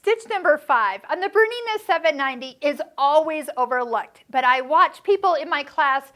Stitch number 5 on the Bernina 790 is always overlooked, but I watch people in my class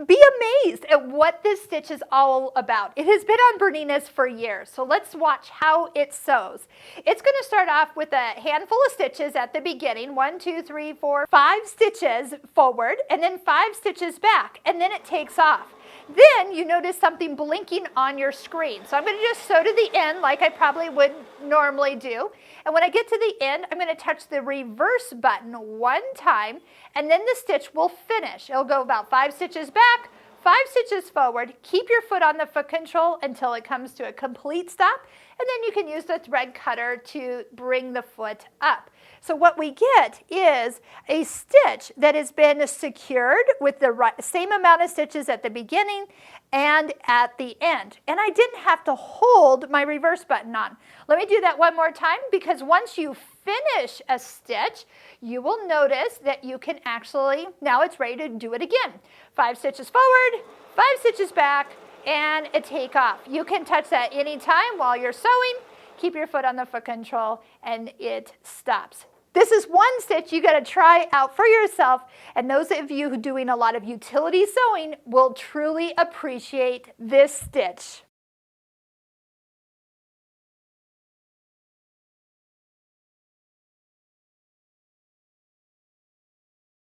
be amazed at what this stitch is all about. It has been on Berninas for years, so let's watch how it sews. It's going to start off with a handful of stitches at the beginning, 1, 2, 3, 4, 5 stitches forward, and then 5 stitches back, and then it takes off. Then you notice something blinking on your screen. So I'm going to just sew to the end like I probably would normally do. And when I get to the end, I'm going to touch the reverse button one time, and then the stitch will finish. It'll go about 5 stitches back, 5 stitches forward. Keep your foot on the foot control until it comes to a complete stop, and then you can use the thread cutter to bring the foot up. So what we get is a stitch that has been secured with the same amount of stitches at the beginning and at the end. And I didn't have to hold my reverse button on. Let me do that one more time, because once you finish a stitch, you will notice that you can actually, now it's ready to do it again. 5 stitches forward, 5 stitches back, and a take off. You can touch that anytime while you're sewing. Keep your foot on the foot control and it stops. This is one stitch you got to try out for yourself, and those of you who are doing a lot of utility sewing will truly appreciate this stitch.